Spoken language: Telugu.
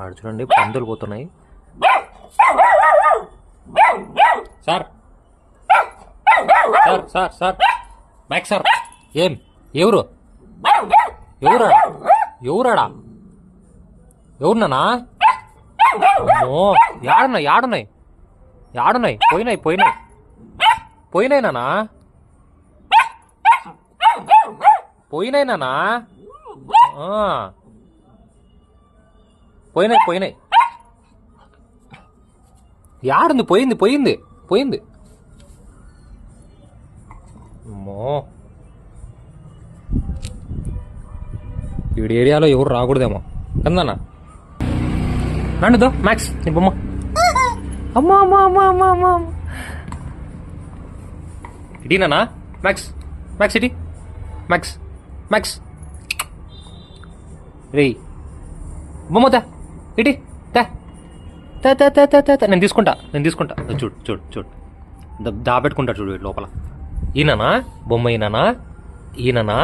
ఆడు చూడండి పందులు పోతున్నాయి. Sir sir sir sir max sir. ఏం ఎవరు ఎవరాడా ఎవరాడా ఎవరున్నానా? అమ్మో యాడున్నాయి యాడున్నాయి యాడున్నాయి పోయినాయి పోయినాయి పోయినాయి నానా పోయినాయి నానా పోయినాయి పోయినాయి. యాడుంది పోయింది పోయింది పోయింది. అమ్మో వీడి ఏరియాలో ఎవరు రాకూడదేమో కందన్నా. నండుదో మ్యాక్స్ నీ బొమ్మ. అమ్మా అమ్మా అమ్మా అమ్మా అమ్మా ఇటీనా మ్యాక్స్ మ్యాక్స్ ఇటీ మ్యాక్స్ మ్యాక్స్ రే బొమ్మతా ఇటీ నేను తీసుకుంటా చూడు చూడు చూడు దాపెట్టుకుంటా చూడు లోపల. ఈయననా బొమ్మ ఈయననా ఈయననా